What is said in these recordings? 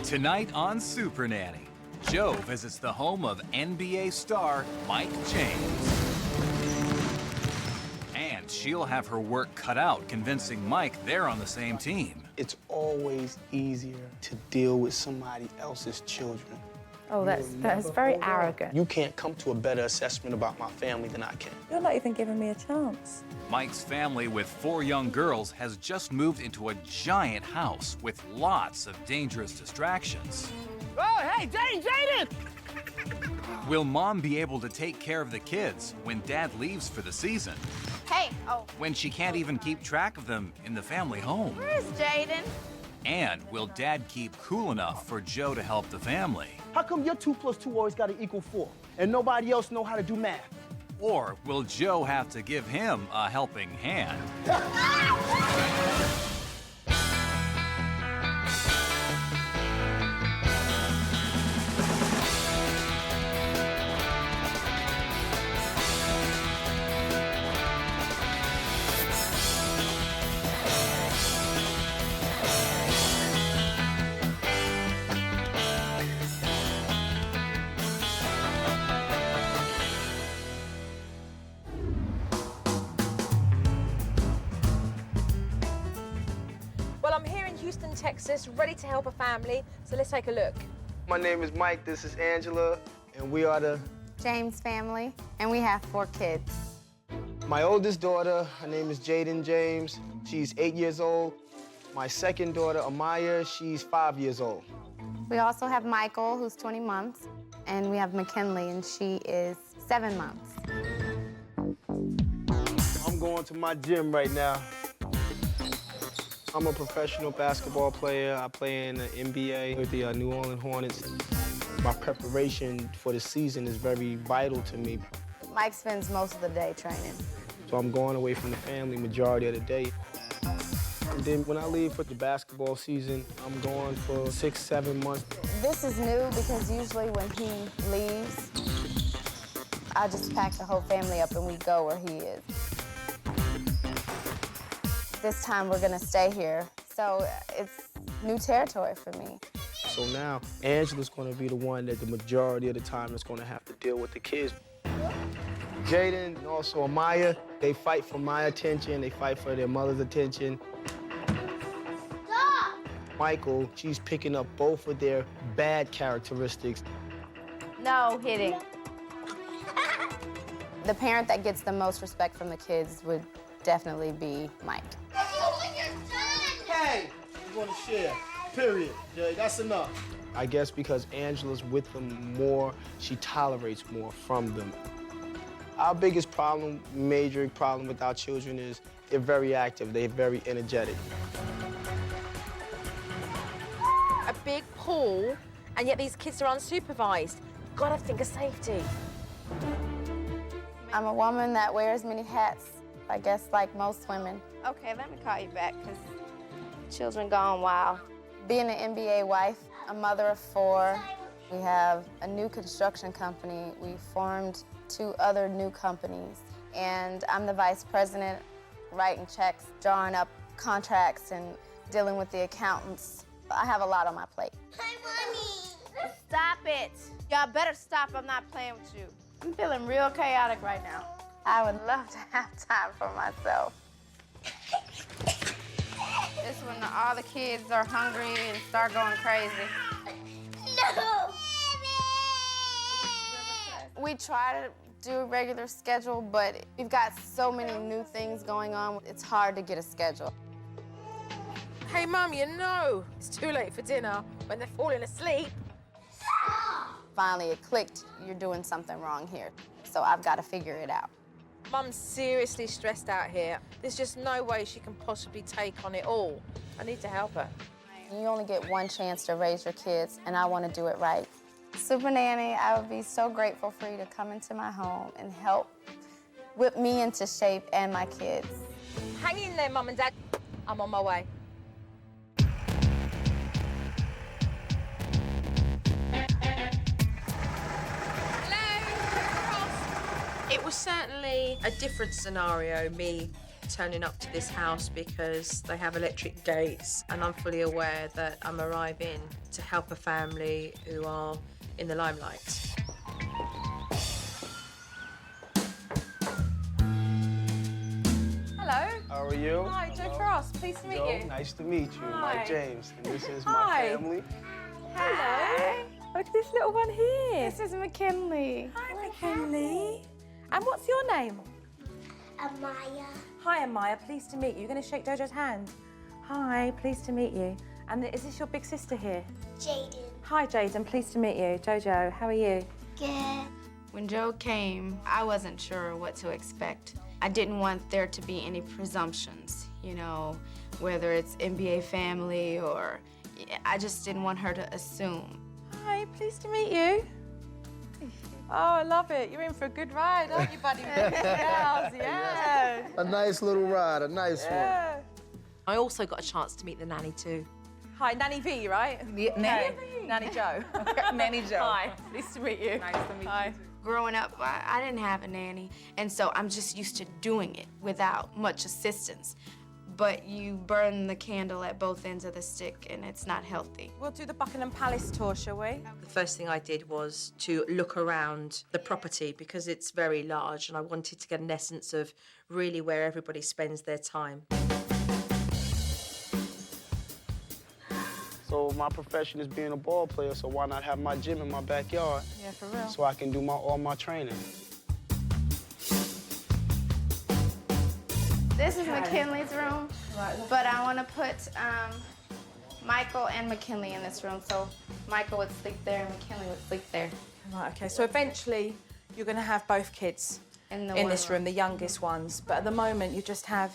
Tonight on Supernanny, Jo visits the home of NBA star Mike James. And she'll have her work cut out convincing Mike they're on the same team. It's always easier to deal with somebody else's children. Oh, that's very arrogant. You can't come to a better assessment about my family than I can. You're not even giving me a chance. Mike's family with 4 young girls has just moved into a giant house with lots of dangerous distractions. Oh, hey, Jaden! Will Mom be able to take care of the kids when Dad leaves for the season? Hey, When she can't even keep track of them in the family home? where's Jaden? And will Dad keep cool enough for Jo to help the family? How come your 2 + 2 always got to equal 4, and nobody else know how to do math? Or will Jo have to give him a helping hand? Well, I'm here in Houston, Texas, ready to help a family, so let's take a look. My name is Mike, this is Angela, and we are the... James family, and we have 4 kids. My oldest daughter, her name is Jaden James. She's 8 years old. My second daughter, Amaya, she's 5 years old. We also have Michael, who's 20 months, and we have McKinley, and she is 7 months. I'm going to my gym right now. I'm a professional basketball player. I play in the NBA with the New Orleans Hornets. My preparation for the season is very vital to me. Mike spends most of the day training. So I'm going away from the family majority of the day. And then when I leave for the basketball season, I'm gone for 6, 7 months. This is new because usually when he leaves, I just pack the whole family up and we go where he is. This time we're gonna stay here, so it's new territory for me. So now, Angela's gonna be the one that the majority of the time is gonna have to deal with the kids. Jaden and also Amaya, they fight for my attention, they fight for their mother's attention. Stop! Michael, she's picking up both of their bad characteristics. No hitting. The parent that gets the most respect from the kids would definitely be Mike. Hey, we're gonna share, period. Jay, that's enough. I guess because Angela's with them more, she tolerates more from them. Our biggest problem, major problem with our children is they're very active, they're very energetic. A big pool, and yet these kids are unsupervised. Gotta think of safety. I'm a woman that wears many hats, I guess like most women. Okay, let me call you back, because children gone wild. Being an NBA wife, a mother of 4, we have a new construction company. We formed 2 other new companies. And I'm the vice president, writing checks, drawing up contracts, and dealing with the accountants. I have a lot on my plate. Hi, Mommy. Stop it. Y'all better stop. I'm not playing with you. I'm feeling real chaotic right now. I would love to have time for myself. It's when all the kids are hungry and start going crazy. No! We try to do a regular schedule, but we've got so many new things going on, it's hard to get a schedule. Hey, Mum, you know it's too late for dinner when they're falling asleep. Finally, it clicked, you're doing something wrong here. So I've got to figure it out. Mum's seriously stressed out here. There's just no way she can possibly take on it all. I need to help her. You only get one chance to raise your kids, and I want to do it right. Supernanny, I would be so grateful for you to come into my home and help whip me into shape and my kids. Hang in there, Mum and Dad. I'm on my way. It was certainly a different scenario, me turning up to this house because they have electric gates, and I'm fully aware that I'm arriving to help a family who are in the limelight. Hello. How are you? Hi, Joe Frost. Pleased to meet Joe, you. nice to meet you. Hi. Mike James. And this is Hi. my family. Hello. Look at this little one here. This is McKinley. Hi, McKinley. And what's your name? Amaya. Hi, Amaya. Pleased to meet you. You're going to shake Jojo's hand. Hi, pleased to meet you. And is this your big sister here? Jaden. Hi, Jaden. Pleased to meet you. Jojo, how are you? Good. When Joe came, I wasn't sure what to expect. I didn't want there to be any presumptions, you know, whether it's NBA family or... I just didn't want her to assume. Hi, pleased to meet you. Oh, I love it. You're in for a good ride, aren't you, buddy? Yeah. A nice little ride, a nice one. I also got a chance to meet the nanny too. Hi, Nanny V, right? Nanny? Nanny Joe. Nanny Joe. Hi, pleased to meet you. Nice to meet Hi. you. Growing up, I didn't have a nanny, and so I'm just used to doing it without much assistance. But you burn the candle at both ends of the stick, and it's not healthy. We'll do the Buckingham Palace tour, shall we? The first thing I did was to look around the property because it's very large, and I wanted to get an essence of really where everybody spends their time. So my profession is being a ball player, so why not have my gym in my backyard Yeah, for real. so I can do all my training? This is McKinley's room, but I want to put Michael and McKinley in this room, so Michael would sleep there and McKinley would sleep there. Right, okay, so eventually you're going to have both kids In in this room, the youngest ones, but at the moment you just have...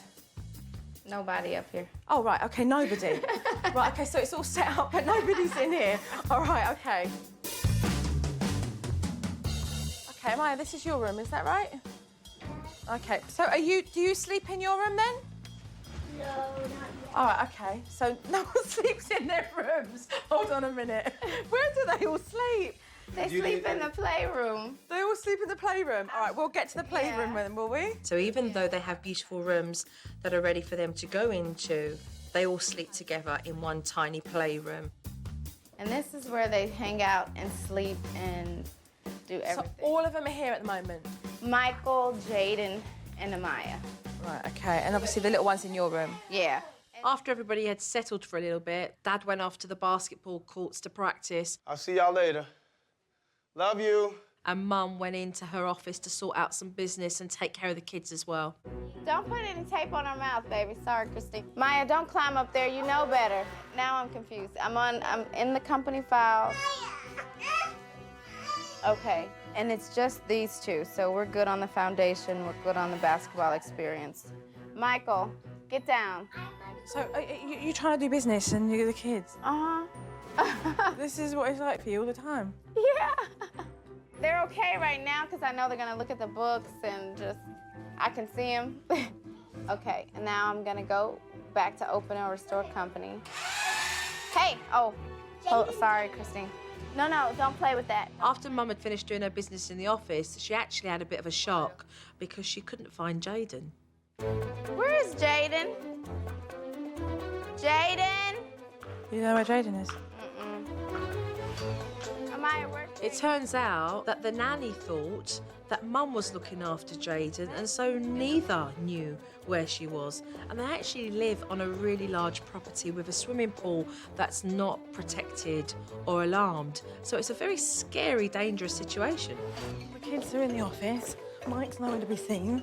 Nobody up here. Oh, right, okay, nobody. Right, okay, so it's all set up, but nobody's in here. All right, okay. Okay, Maya, this is your room, is that right? Okay, so do you sleep in your room then? No, not yet. All right, okay, so no one sleeps in their rooms. Hold on a minute. Where do they all sleep? They sleep in the playroom. They all sleep in the playroom. All right, we'll get to the playroom then, will we? So even though they have beautiful rooms that are ready for them to go into, they all sleep together in one tiny playroom. And this is where they hang out and sleep and do So everything. all of them are here at the moment? Michael, Jaden, and Amaya. Right, okay, and obviously the little one's in your room. Yeah. After everybody had settled for a little bit, Dad went off to the basketball courts to practice, I'll see y'all later. Love you. and Mum went into her office to sort out some business and take care of the kids as well. Don't put any tape on her mouth, baby. Sorry, Christine. Maya, don't climb up there. You know better. Now I'm confused. I'm in the company files. Okay, and it's just these two, so we're good on the foundation. We're good on the basketball experience. Michael, get down. So you trying to do business and you're the kids? Uh-huh. This is what it's like for you all the time? Yeah. They're okay right now because I know they're gonna look at the books and just, I can see them. Okay, and now I'm gonna go back to open or restore company. Hey, oh, sorry, Christine. No, don't play with that. After Mum had finished doing her business in the office, she actually had a bit of a shock because she couldn't find Jaden. Where is Jaden? Jaden? You know where Jaden is? Am I at work? It turns out that the nanny thought that Mum was looking after Jaden, and so neither knew where she was. And they actually live on a really large property with a swimming pool that's not protected or alarmed. So it's a very scary, dangerous situation. The kids are in the office. Mike's nowhere to be seen.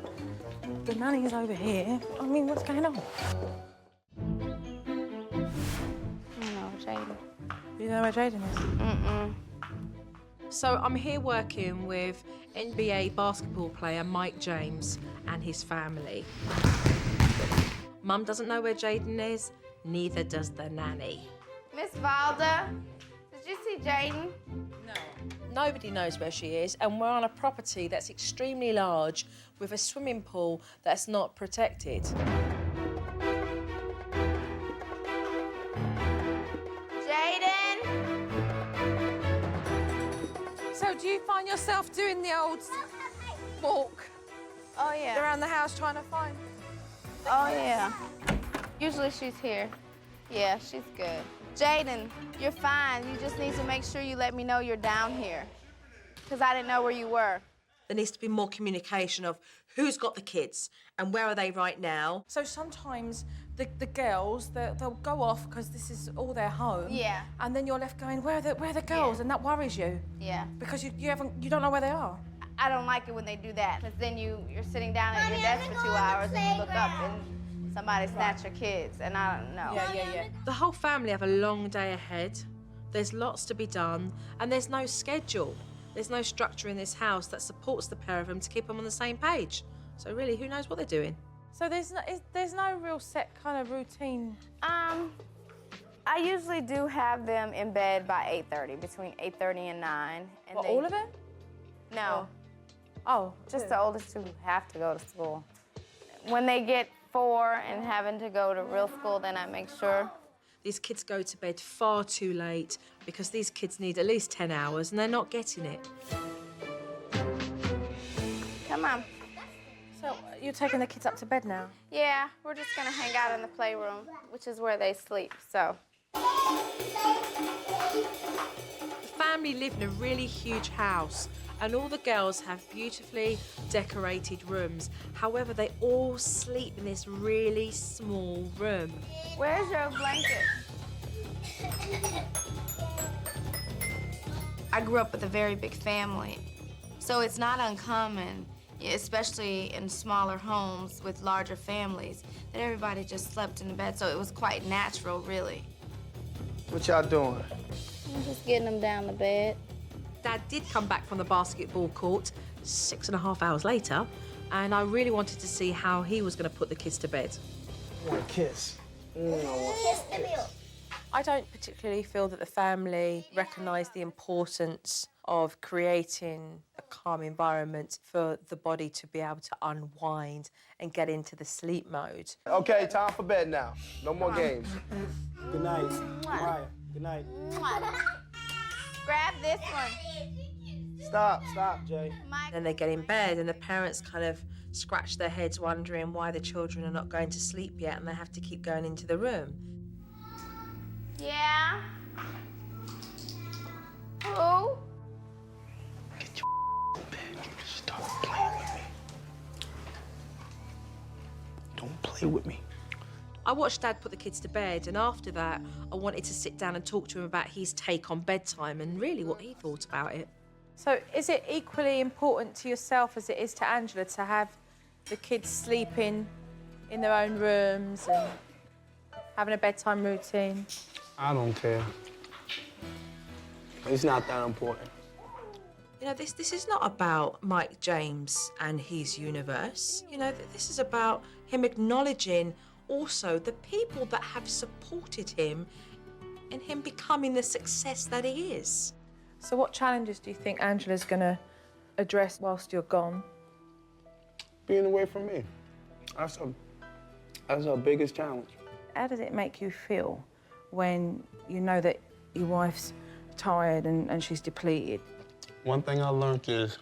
The nanny is over here. I mean, what's going on? No, Jaden. You know where Jaden is? So I'm here working with NBA basketball player Mike James and his family. Mum doesn't know where Jaden is, neither does the nanny. Miss Valda, did you see Jaden? Nobody knows where she is, and we're on a property that's extremely large with a swimming pool that's not protected. Jaden? So do you find yourself doing the old walk Oh, yeah. around the house trying to find... Oh, yeah. Usually she's here. Yeah, she's good. Jaden, you're fine. You just need to make sure you let me know you're down here, because I didn't know where you were. There needs to be more communication of who's got the kids and where are they right now. So sometimes the girls, they'll go off because this is all their home. Yeah. And then you're left going, where are the girls? Yeah. And that worries you. Yeah. Because you don't know where they are. I don't like it when they do that, because then you're sitting down at your desk for 2 hours and you look up and somebody snatch your kids, and I don't know. Yeah. The whole family have a long day ahead. There's lots to be done, and there's no schedule. There's no structure in this house that supports the pair of them to keep them on the same page. So really, who knows what they're doing? So there's no real set kind of routine. I usually do have them in bed by 8:30, between 8:30 and 9. And What, all of them? No, Oh, just the oldest two have to go to school. When they get 4 and having to go to real school, then I make sure. These kids go to bed far too late because these kids need at least 10 hours and they're not getting it. Come on. So you're taking the kids up to bed now? Yeah, we're just gonna hang out in the playroom, which is where they sleep, so. The family live in a really huge house and all the girls have beautifully decorated rooms. However, they all sleep in this really small room. Where's your blanket? I grew up with a very big family, so it's not uncommon, especially in smaller homes with larger families, that everybody just slept in the bed, so it was quite natural, really. What y'all doing? I'm just getting them down to bed. Dad did come back from the basketball court 6.5 hours later, and I really wanted to see how he was going to put the kids to bed. I want a kiss. I want a kiss. I don't particularly feel that the family recognise the importance of creating a calm environment for the body to be able to unwind and get into the sleep mode. Okay, time for bed now. No more games. Good night. Mariah, good night. Grab this one. Stop, Jay. Then they get in bed and the parents kind of scratch their heads wondering why the children are not going to sleep yet and they have to keep going into the room. Yeah? Who? Get your bed. Stop playing with me. Don't play with me. I watched Dad put the kids to bed, and after that, I wanted to sit down and talk to him about his take on bedtime and really what he thought about it. So is it equally important to yourself as it is to Angela to have the kids sleeping in their own rooms and having a bedtime routine? I don't care. It's not that important. You know, this is not about Mike James and his universe. You know, this is about him acknowledging also the people that have supported him in him becoming the success that he is. So what challenges do you think Angela's going to address whilst you're gone? Being away from me. That's our biggest challenge. How does it make you feel when you know that your wife's tired and she's depleted? One thing I learned is,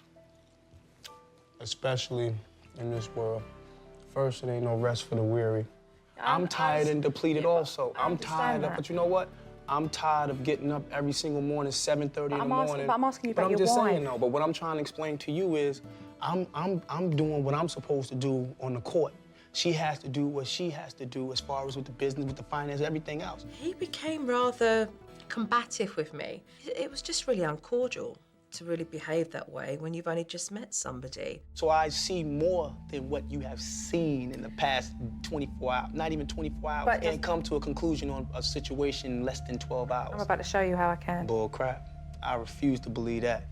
especially in this world, first, it ain't no rest for the weary. I'm tired and depleted also. I'm tired of, but you know what? I'm tired of getting up every single morning, 7:30 in the morning. But I'm asking you about your wife. But I'm just wife. saying, though, but what I'm trying to explain to you is, I'm doing what I'm supposed to do on the court. She has to do what she has to do as far as with the business, with the finance, everything else. He became rather combative with me. It was just really uncordial to really behave that way when you've only just met somebody. So I see more than what you have seen in the past 24 hours, not even 24 hours, But and come to a conclusion on a situation in less than 12 hours. I'm about to show you how I can. Bull crap. I refuse to believe that.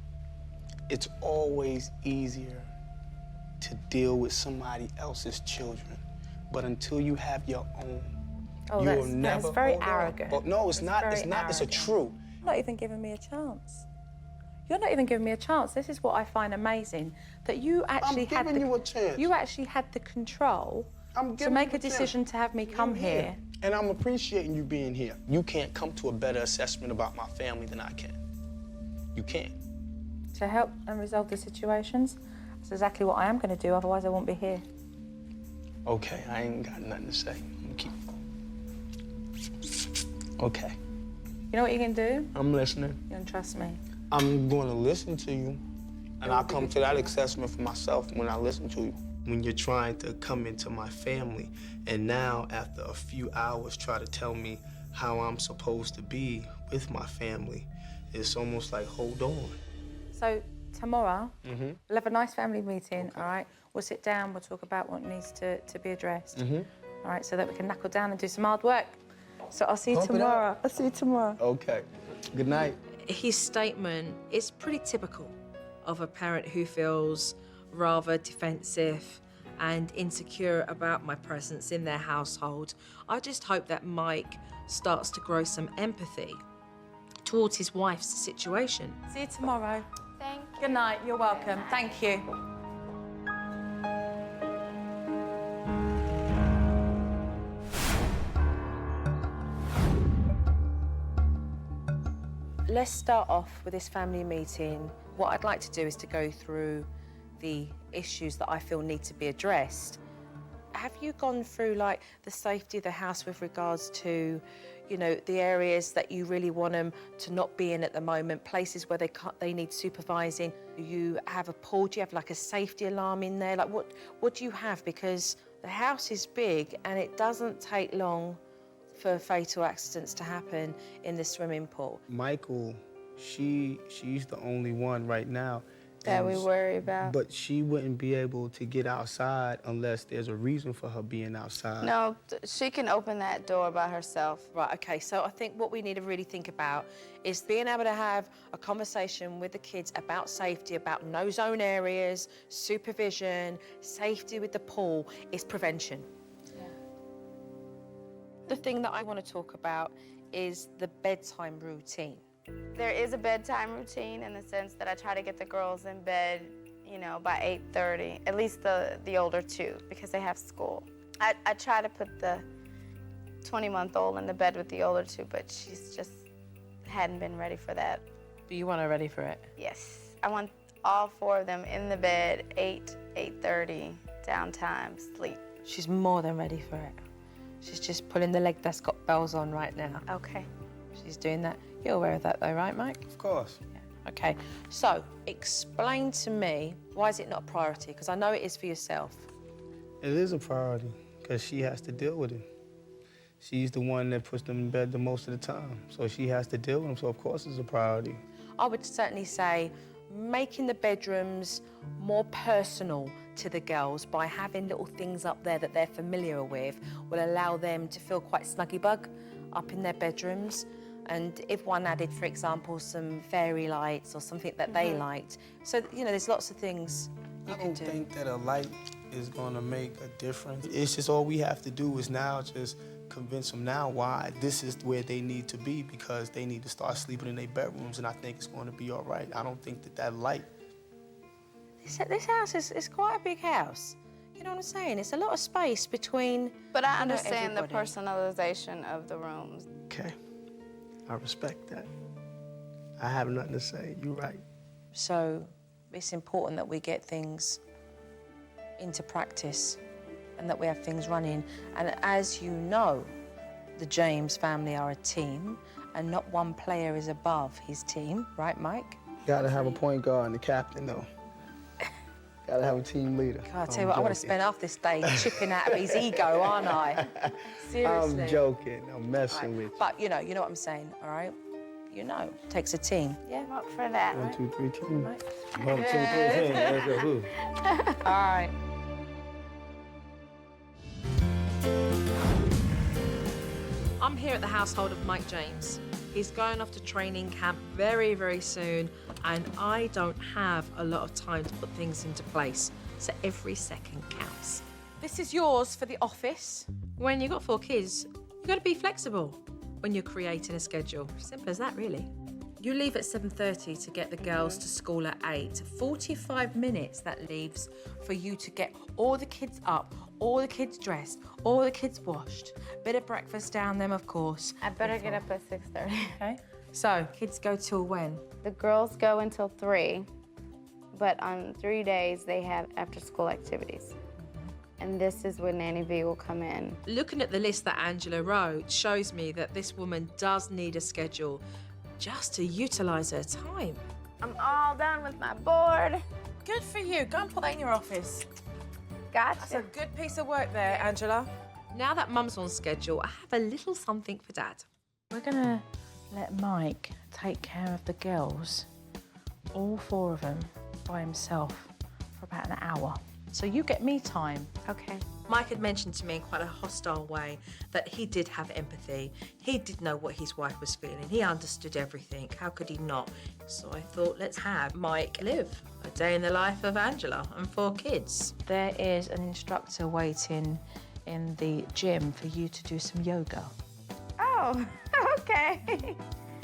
It's always easier to deal with somebody else's children, but until you have your own, you'll never. That's very hold on. arrogant. But no, it's not. very It's not. It's a arrogant. truth. You're not even giving me a chance. You're not even giving me a chance. This is what I find amazing, that you actually had giving you a chance. You actually had the control I'm to giving make you a a chance. decision to have me come here. And I'm appreciating you being here. You can't come to a better assessment about my family than I can. You can't. To help and resolve the situations. That's exactly what I am going to do, otherwise I won't be here. Okay, I ain't got nothing to say. I'm keep. Okay. You know what you can do? I'm listening. You can trust me. I'm going to listen to you, and I'll come to that assessment for myself when I listen to you. When you're trying to come into my family, and now after a few hours try to tell me how I'm supposed to be with my family, it's almost like, hold on. So tomorrow, we'll have a nice family meeting, all right? We'll sit down, we'll talk about what needs to be addressed, all right, so that we can knuckle down and do some hard work. So I'll see you tomorrow. I'll see you tomorrow. Okay. Good night. His statement is pretty typical of a parent who feels rather defensive and insecure about my presence in their household. I just hope that Mike starts to grow some empathy towards his wife's situation. See you tomorrow. Thank you. Good night. You're welcome. Thank you. Let's start off with this family meeting. What I'd like to do is to go through the issues that I feel need to be addressed. Have you gone through, like, the safety of the house with regards to, you know, the areas that you really want them to not be in at the moment, places where they need supervising? Do you have a pool? Do you have, like, a safety alarm in there? Like, what do you have? Because the house is big and it doesn't take long for fatal accidents to happen in the swimming pool. Michael, she's the only one right now. That we worry about. But she wouldn't be able to get outside unless there's a reason for her being outside. No, she can open that door by herself. Right, okay, so I think what we need to really think about is being able to have a conversation with the kids about safety, about no-zone areas, supervision, safety with the pool, is prevention. The thing that I want to talk about is the bedtime routine. There is a bedtime routine in the sense that I try to get the girls in bed, you know, by 8:30, at least the older two, because they have school. I try to put the 20-month-old in the bed with the older two, but she's just hadn't been ready for that. Do you want her ready for it? Yes. I want all four of them in the bed, 8:30, downtime, sleep. She's more than ready for it. She's just pulling the leg that's got bells on right now. Okay. She's doing that. You're aware of that though, right, Mike? Of course. Yeah. Okay, so explain to me, why is it not a priority? Because I know it is for yourself. It is a priority because she has to deal with it. She's the one that puts them in bed the most of the time, so she has to deal with them, so of course it's a priority. I would certainly say making the bedrooms more personal to the girls by having little things up there that they're familiar with will allow them to feel quite snuggy bug up in their bedrooms. And if one added, for example, some fairy lights or something that they liked. So, you know, there's lots of things you can do. I don't think that a light is gonna make a difference. It's just all we have to do is now just convince them now why this is where they need to be, because they need to start sleeping in their bedrooms, and I think it's gonna be all right. I don't think that light. This house is quite a big house. You know what I'm saying? It's a lot of space between. But I you know, understand the everybody. personalization of the rooms. Okay, I respect that. I have nothing to say, you're right. So it's important that we get things into practice and that we have things running. And as you know, the James family are a team and not one player is above his team, right, Mike? Gotta have a point guard and a captain, though. Gotta have a team leader. God, I tell you what, I want to spend half this day chipping out of his ego, aren't I? Seriously. I'm joking, I'm messing with you. But you know what I'm saying, all right? You know, it takes a team. Yeah, I'm up for that. 1, 2, 3, team. Right. 1, 2, 3, team. Let's go. Who? All right. I'm here at the household of Mike James. He's going off to training camp very, very soon, and I don't have a lot of time to put things into place, so every second counts. This is yours for the office. When you've got 4 kids, you've got to be flexible when you're creating a schedule. Simple as that, really. You leave at 7:30 to get the girls to school at 8. 45 minutes that leaves for you to get all the kids up, all the kids dressed, all the kids washed. Bit of breakfast down them, of course. I better get up at 6:30. Okay. So, kids go till when? The girls go until 3, but on 3 days they have after-school activities. and this is where Nanny V will come in. Looking at the list that Angela wrote shows me that this woman does need a schedule just to utilise her time. I'm all done with my board. Good for you. Go and put that in your office. Gotcha. That's a good piece of work there, Angela. Now that Mum's on schedule, I have a little something for Dad. We're gonna let Mike take care of the girls, all 4 of them, by himself for about an hour. So you get me time. Okay. Mike had mentioned to me in quite a hostile way that he did have empathy. He did know what his wife was feeling. He understood everything. How could he not? So I thought, let's have Mike live a day in the life of Angela and 4 kids. There is an instructor waiting in the gym for you to do some yoga. Oh, okay.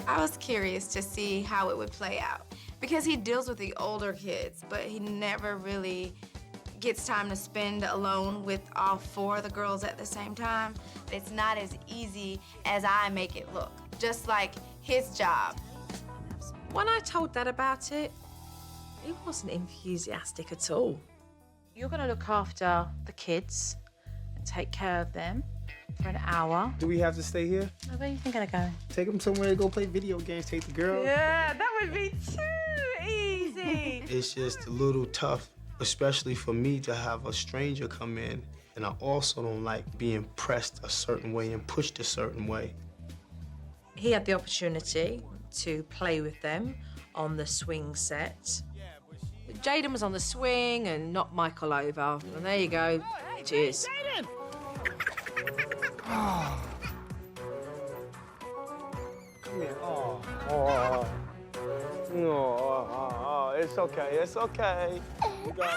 I was curious to see how it would play out because he deals with the older kids, but he never really gets time to spend alone with all 4 of the girls at the same time. It's not as easy as I make it look, just like his job. When I told Dad about it, he wasn't enthusiastic at all. You're gonna look after the kids and take care of them for an hour. Do we have to stay here? Where do you think I'm gonna go? Take them somewhere to go play video games, take the girls. Yeah, that would be too easy. It's just a little tough, especially for me to have a stranger come in. And I also don't like being pressed a certain way and pushed a certain way. He had the opportunity to play with them on the swing set. Jaden was on the swing and knocked Michael over. And there you go. Cheers. Come here. Oh, it's okay, it's okay. You got it.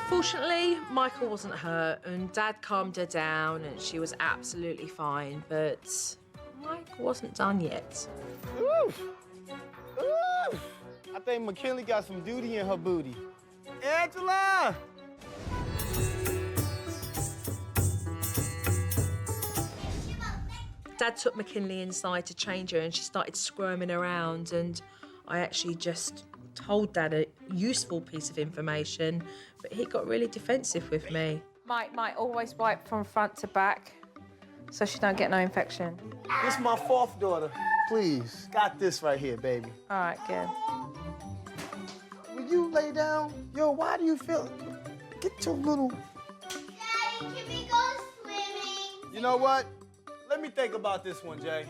Fortunately, Michael wasn't hurt and Dad calmed her down and she was absolutely fine, but Mike wasn't done yet. Oof. Oof. I think McKinley got some duty in her booty. Angela! Dad took McKinley inside to change her and she started squirming around and I actually just told Dad a useful piece of information, but he got really defensive with me. Mike, always wipe from front to back so she don't get no infection. This is my 4th daughter. Please, got this right here, baby. All right, good. Will you lay down? Yo, why do you feel... Get your little... Daddy, can we go swimming? You know what? Let me think about this one, Jay.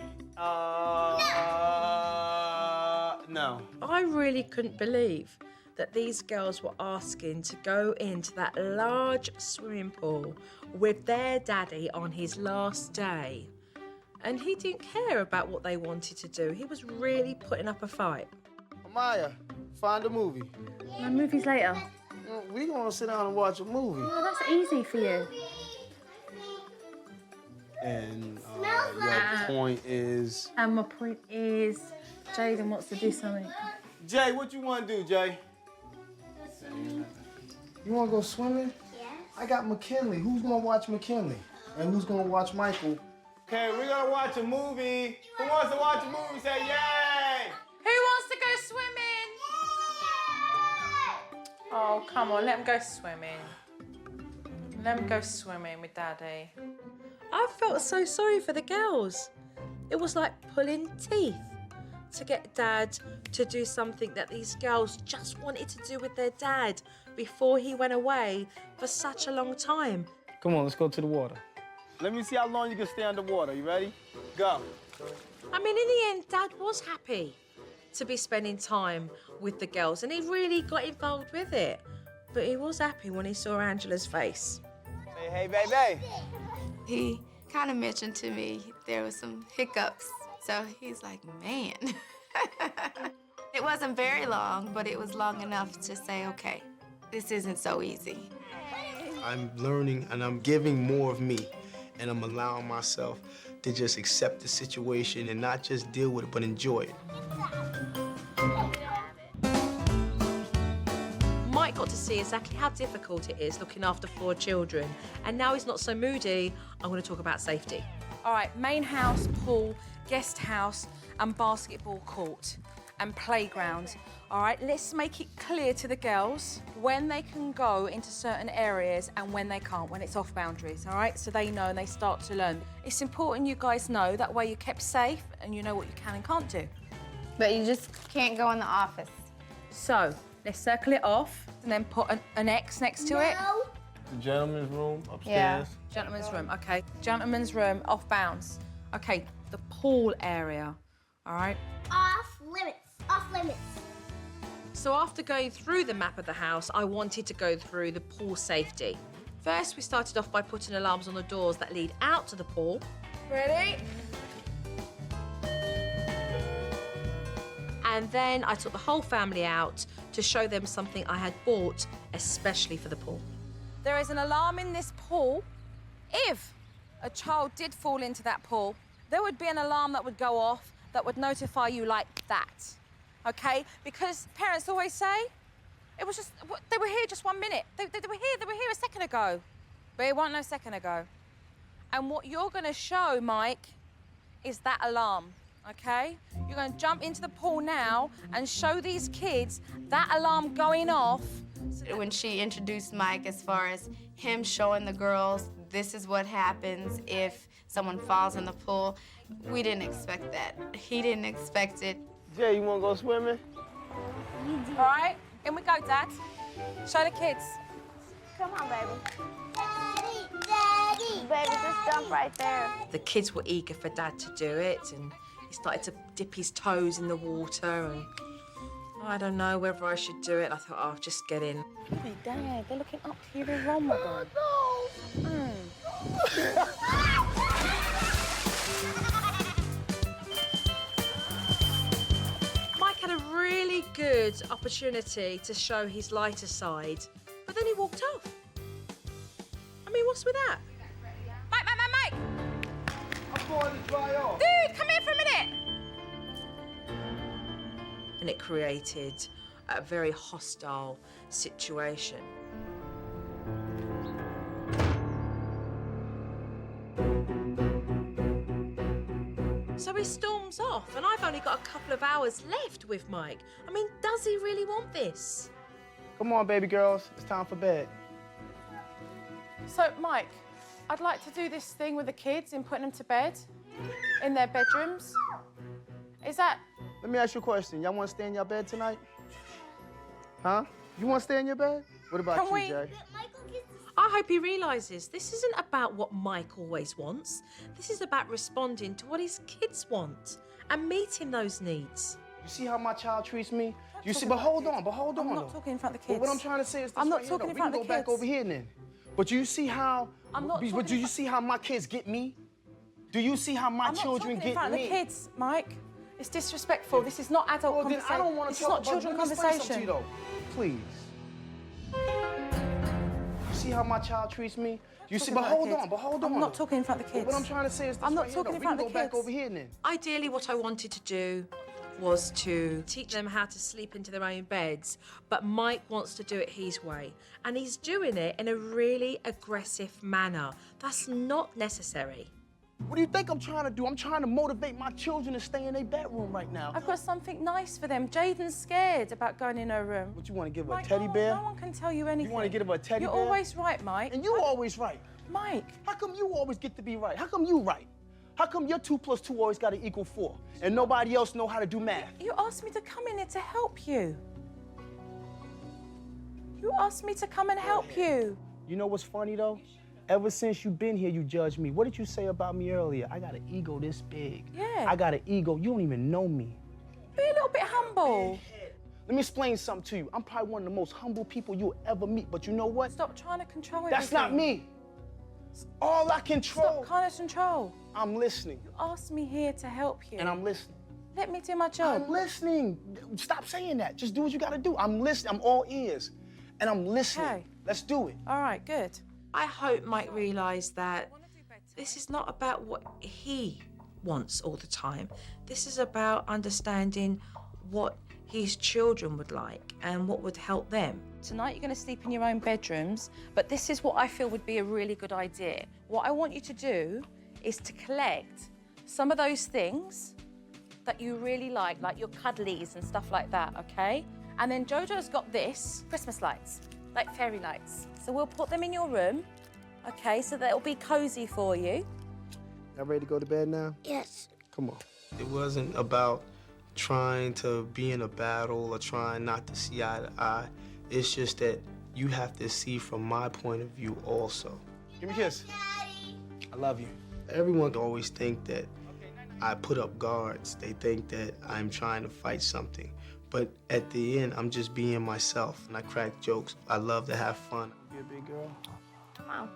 No. I really couldn't believe that these girls were asking to go into that large swimming pool with their daddy on his last day. And he didn't care about what they wanted to do. He was really putting up a fight. Amaya, find a movie. My movie's later. We gonna sit down and watch a movie. Oh, that's easy for you. And your point is... And my point is, Jaden wants to do something. Jay, what you want to do, Jay? You want to go swimming? Yes. I got McKinley. Who's going to watch McKinley? And who's going to watch Michael? Okay, we're going to watch a movie. Who wants to watch a movie? Say yay! Who wants to go swimming? Oh, come on, let him go swimming. Let him go swimming with Daddy. I felt so sorry for the girls. It was like pulling teeth to get Dad to do something that these girls just wanted to do with their dad before he went away for such a long time. Come on, let's go to the water. Let me see how long you can stay underwater. You ready? Go. I mean, in the end, Dad was happy to be spending time with the girls and he really got involved with it. But he was happy when he saw Angela's face. Say, hey, baby. He kind of mentioned to me there was some hiccups, so he's like, man. It wasn't very long, but it was long enough to say, okay, this isn't so easy. I'm learning and I'm giving more of me, and I'm allowing myself to just accept the situation and not just deal with it, but enjoy it. Mike got to see exactly how difficult it is looking after 4 children, and now he's not so moody. I'm going to talk about safety. All right, main house, pool, guest house, and basketball court. and playground. All right, let's make it clear to the girls when they can go into certain areas and when they can't, when it's off boundaries, all right? So they know and they start to learn. It's important you guys know, that way you're kept safe and you know what you can and can't do. But you just can't go in the office. So, let's circle it off and then put an X next to it. The gentleman's room upstairs. Yeah. Gentleman's room, okay. Gentleman's room, off bounds. Okay, the pool area, all right? Off limits. Off limits. So after going through the map of the house, I wanted to go through the pool safety. First, we started off by putting alarms on the doors that lead out to the pool. Ready? And then I took the whole family out to show them something I had bought especially for the pool. There is an alarm in this pool. If a child did fall into that pool, there would be an alarm that would go off that would notify you like that, okay? Because parents always say, it was just, they were here just 1 minute. They were here a second ago. But it wasn't no second ago. And what you're gonna show, Mike, is that alarm, okay? You're gonna jump into the pool now and show these kids that alarm going off. When she introduced Mike, as far as him showing the girls, this is what happens if someone falls in the pool, we didn't expect that. He didn't expect it. Jay, you wanna go swimming? All right, in we go, Dad. Show the kids. Come on, baby. Daddy, Daddy. Baby, just jump right there. The kids were eager for Dad to do it, and he started to dip his toes in the water, and I don't know whether I should do it. I thought, oh, just get in. Hey, Dad, they're looking up to you. They're wrong with them. Mike had a really good opportunity to show his lighter side, but then he walked off. I mean, what's with that? Mike! I'm going to dry off. Dude, come here for a minute. And it created a very hostile situation. So he storms off, and I've only got a couple of hours left with Mike. I mean, does he really want this? Come on, baby girls. It's time for bed. So, Mike, I'd like to do this thing with the kids in putting them to bed in their bedrooms. Is that... Let me ask you a question. Y'all want to stay in your bed tonight? Huh? You want to stay in your bed? What about Can you, we- Jay? I hope he realises this isn't about what Mike always wants. This is about responding to what his kids want and meeting those needs. You see how my child treats me? You see, but hold on. I'm not talking in front of the kids. But what I'm trying to say is this I'm not right talking here, in though. front We of can the go back kids. over here then. But do you see how... I'm not But talking do you in- see how my kids get me? Do you see how my I'm not children talking in get front me? of the kids, Mike. It's disrespectful. This is not adult Well, then conversation. I don't want This to is talk not about... children Let me explain something to you, conversation. though. Please. You see how my child treats me? You see, talking but about hold kids. on, but hold on. I'm not talking in front of the But kids. what I'm trying to say is this I'm not right here, talking though. in front We of can the go back kids. over here then. Ideally, what I wanted to do was to teach them how to sleep into their own beds, but Mike wants to do it his way, and he's doing it in a really aggressive manner. That's not necessary. What do you think I'm trying to do? I'm trying to motivate my children to stay in their bedroom right now. I've got something nice for them. Jaden's scared about going in her room. What, you want to give her a Mike, teddy bear? No one can tell you anything. You want to give her a teddy You're bear? always right, Mike. And you always right. Mike. How come you always get to be right? How come you right? How come your 2 + 2 always got to equal 4 and nobody else know how to do math? You asked me to come in here to help you. You asked me to come and help you. You know what's funny though? Ever since you've been here, you judge me. What did you say about me earlier? I got an ego this big. Yeah. I got an ego. You don't even know me. Be a little bit humble. Let me explain something to you. I'm probably one of the most humble people you'll ever meet, but you know what? Stop trying to control everything. That's not me. All I control. Stop trying to control. I'm listening. You asked me here to help you. And I'm listening. Let me do my job. I'm listening. Stop saying that. Just do what you gotta do. I'm listening. I'm all ears. And I'm listening. Okay. Let's do it. All right, good. I hope Mike realised that this is not about what he wants all the time. This is about understanding what his children would like and what would help them. Tonight you're going to sleep in your own bedrooms, but this is what I feel would be a really good idea. What I want you to do is to collect some of those things that you really like your cuddlies and stuff like that, okay? And then Jojo's got this, Christmas lights, like fairy lights. So we'll put them in your room, okay, so that it'll be cozy for you. Y'all ready to go to bed now? Yes. Come on. It wasn't about trying to be in a battle or trying not to see eye to eye. It's just that you have to see from my point of view also. Give me a kiss. Daddy. I love you. Everyone always think that I put up guards. They think that I'm trying to fight something. But at the end, I'm just being myself, and I crack jokes. I love to have fun. Be a big girl. Come on.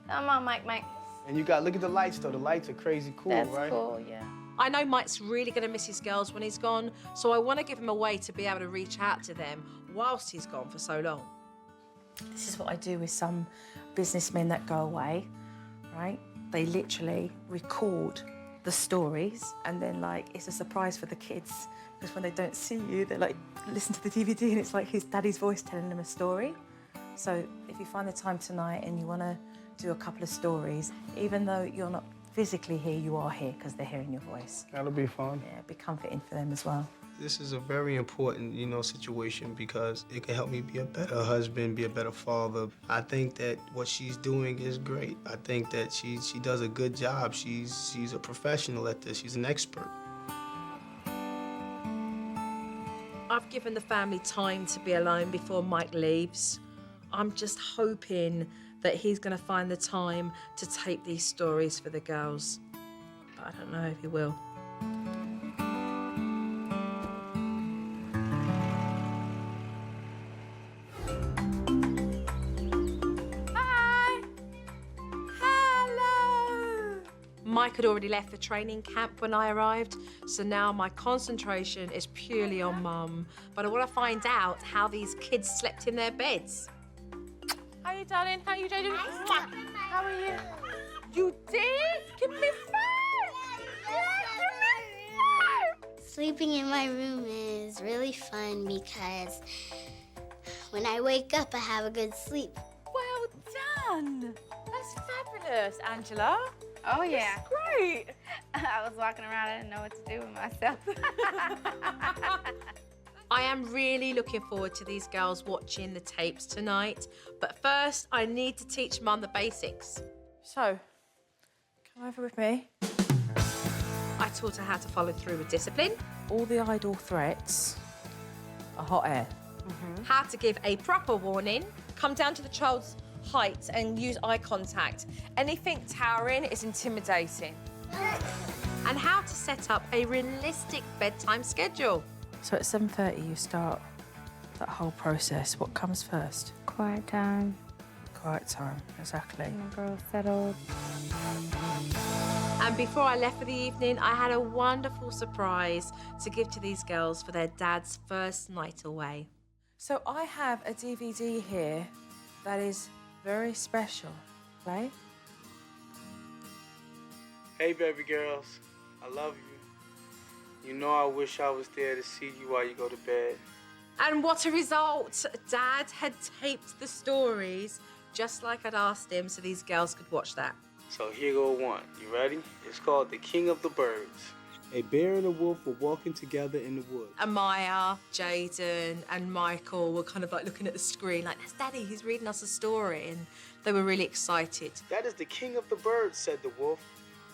Come on, Mike. And you got, look at the lights, though. The lights are crazy cool, That's right? cool, yeah. I know Mike's really going to miss his girls when he's gone, so I want to give him a way to be able to reach out to them whilst he's gone for so long. This is what I do with some businessmen that go away, right? They literally record the stories, and then, like, it's a surprise for the kids, because when they don't see you, they like listen to the DVD and it's like his daddy's voice telling them a story. So if you find the time tonight and you want to do a couple of stories, even though you're not physically here, you are here because they're hearing your voice. That'll be fun. Yeah, be comforting for them as well. This is a very important, situation because it can help me be a better husband, be a better father. I think that what she's doing is great. I think that she does a good job. She's a professional at this. She's an expert. I've given the family time to be alone before Mike leaves. I'm just hoping that he's going to find the time to tape these stories for the girls. But I don't know if he will. Mike had already left for training camp when I arrived, so now my concentration is purely on Mum. But I want to find out how these kids slept in their beds. How you, darling? How you doing? How are you? You did? Give me five! Sleeping in my room is really fun because when I wake up, I have a good sleep. Well done. That's fabulous, Angela. Oh, yeah. Great. I was walking around, I didn't know what to do with myself. I am really looking forward to these girls watching the tapes tonight. But first, I need to teach Mum the basics. So, come over with me. I taught her how to follow through with discipline, All the idle threats are hot air. how to give a proper warning, Come down to the child's height and use eye contact. Anything towering is intimidating. and how to set up a realistic bedtime schedule. So at 7:30 you start that whole process. What comes first? Quiet time. Quiet time, exactly. My girl settled. And before I left for the evening, I had a wonderful surprise to give to these girls for their dad's first night away. So I have a DVD here that is very special. Play. Hey, baby girls. I love you. You know I wish I was there to see you while you go to bed. And what a result! Dad had taped the stories just like I'd asked him so these girls could watch that. So here go one. You ready? It's called The King of the Birds. A bear and a wolf were walking together in the woods. Amaya, Jaden, and Michael were kind of like looking at the screen like, that's Daddy, he's reading us a story. And they were really excited. That is the king of the birds, said the wolf.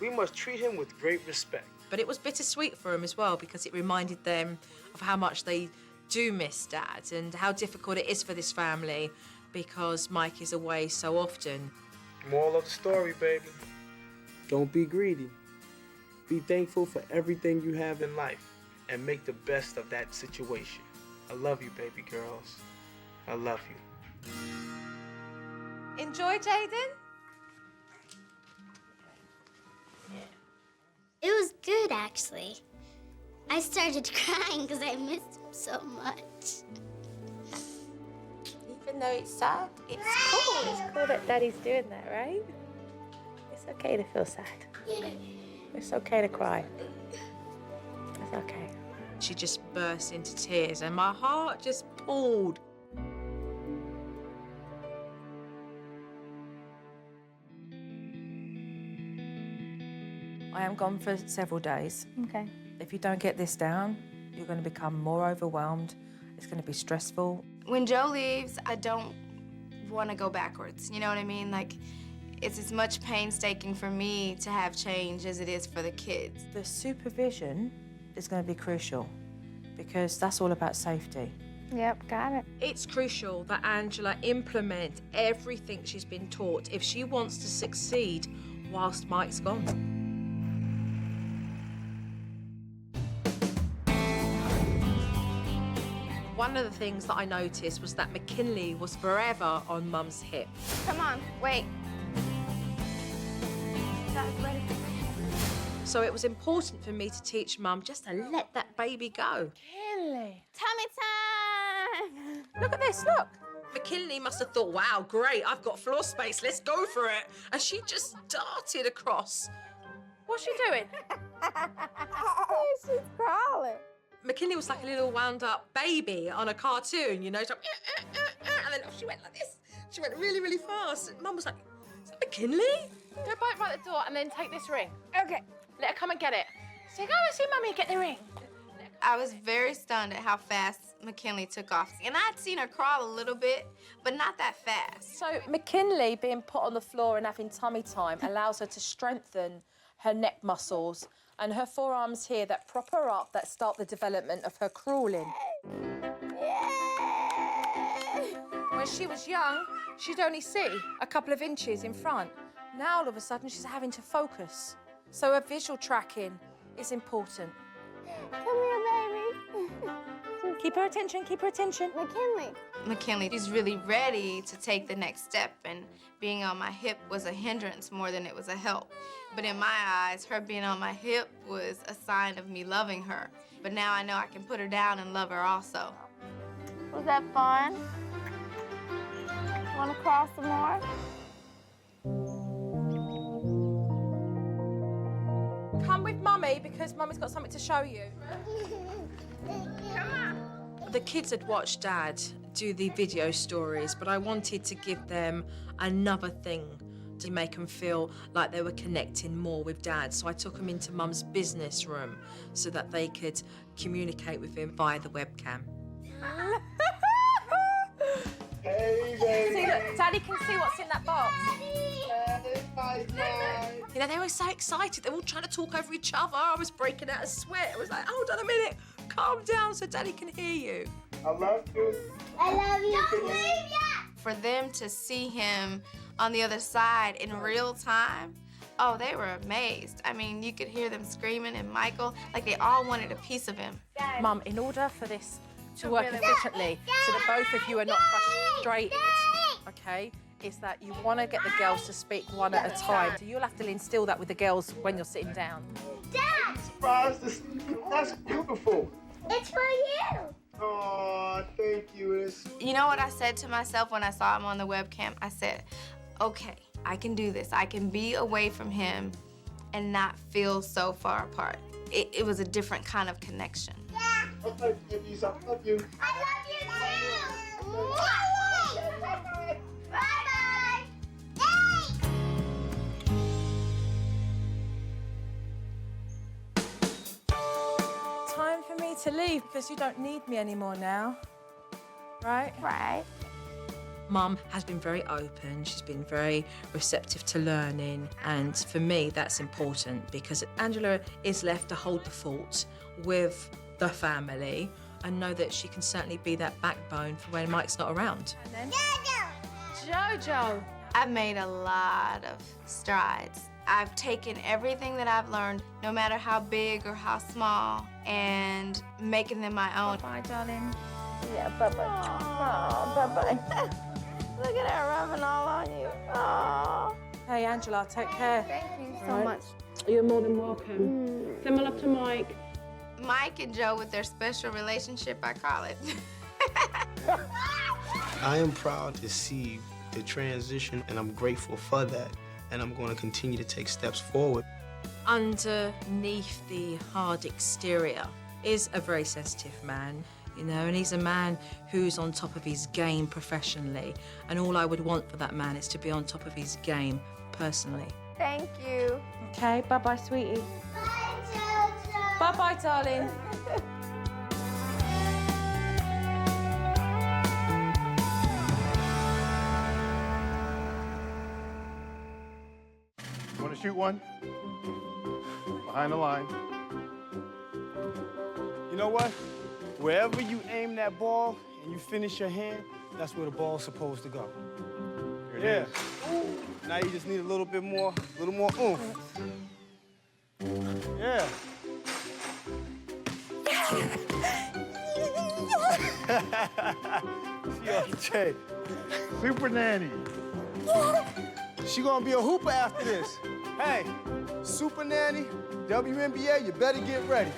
We must treat him with great respect. But it was bittersweet for them as well because it reminded them of how much they do miss Dad and how difficult it is for this family because Mike is away so often. Moral of the story, baby. Don't be greedy. Be thankful for everything you have in life and make the best of that situation. I love you, baby girls. I love you. Enjoy, Jaden? It was good, actually. I started crying because I missed him so much. Even though it's sad, it's cool. It's cool that Daddy's doing that, right? It's okay to feel sad. It's okay to cry. It's okay. She just burst into tears and my heart just pulled. I am gone for several days. Okay. If you don't get this down, you're going to become more overwhelmed. It's going to be stressful. When Joe leaves, I don't want to go backwards. You know what I mean? Like, it's as much painstaking for me to have change as it is for the kids. The supervision is going to be crucial because that's all about safety. Yep, got it. It's crucial that Angela implement everything she's been taught if she wants to succeed whilst Mike's gone. One of the things that I noticed was that McKinley was forever on Mum's hip. Come on, wait. Ready? So it was important for me to teach Mum just to let that baby go. McKinley. Tummy time! Look at this, look. McKinley must have thought, wow, great, I've got floor space, let's go for it. And she just darted across. What's she doing? She's crawling. McKinley was like a little wound-up baby on a cartoon, you know, she's like, and then she went like this. She went really, really fast. And Mum was like, is that McKinley? Go back by the door and then take this ring. Okay. Let her come and get it. So go and see Mummy get the ring. I was very stunned at how fast McKinley took off. And I'd seen her crawl a little bit, but not that fast. So McKinley being put on the floor and having tummy time allows her to strengthen her neck muscles and her forearms here that prop her up, that start the development of her crawling. When she was young, she'd only see a couple of inches in front. Now, all of a sudden, she's having to focus. So her visual tracking is important. Come here, baby. Keep her attention, keep her attention. McKinley is really ready to take the next step, and being on my hip was a hindrance more than it was a help. But in my eyes, her being on my hip was a sign of me loving her. But now I know I can put her down and love her also. Was that fun? Want to crawl some more? Come with Mummy because Mummy's got something to show you. Come on. The kids had watched Dad do the video stories, but I wanted to give them another thing to make them feel like they were connecting more with Dad. So I took them into Mum's business room so that they could communicate with him via the webcam. Hey, baby. See, look, Daddy can see what's in that box. You know, they were so excited. They were all trying to talk over each other. I was breaking out a sweat. I was like, hold on a minute. Calm down so Daddy can hear you. I love you. I love you. Don't leave yet. For them to see him on the other side in real time, oh, they were amazed. I mean, you could hear them screaming, and Michael, like they all wanted a piece of him. Mum, in order for this to work efficiently, so that both of you are not frustrated, okay, is that you want to get the girls to speak one at a time. So you'll have to instill that with the girls when you're sitting down. Dad, Surprise, that's beautiful. it's for you. Oh, thank you. You know what I said to myself when I saw him on the webcam? I said, okay, I can do this. I can be away from him and not feel so far apart. It was a different kind of connection. Yeah. I love you. I love you. I love you too. Bye-bye. Time for me to leave because you don't need me anymore now. Right? Right. Mum has been very open, she's been very receptive to learning, and for me that's important because Angela is left to hold the fort with the family and know that she can certainly be that backbone for when Mike's not around. And then Jojo. I've made a lot of strides. I've taken everything that I've learned, no matter how big or how small, and making them my own. Bye, darling. Yeah, bye-bye. Oh, bye-bye. Look at her rubbing all on you. Oh. Hey, Angela, take care. Thank you so much. You're more than welcome. Send my love to Mike. Mike and Joe with their special relationship, I call it. I am proud to see the transition, and I'm grateful for that. And I'm going to continue to take steps forward. Underneath the hard exterior is a very sensitive man, you know, and he's a man who's on top of his game professionally. And all I would want for that man is to be on top of his game personally. Thank you. Okay, bye-bye, sweetie. Bye, Jojo. Bye-bye, darling. You want to shoot one? Behind the line. You know what? Wherever you aim that ball and you finish your hand, that's where the ball's supposed to go. Here it is. Now you just need a little more oomph. Yeah. She on the chain. Supernanny. She gonna be a hooper after this. Hey, Supernanny, WNBA, you better get ready.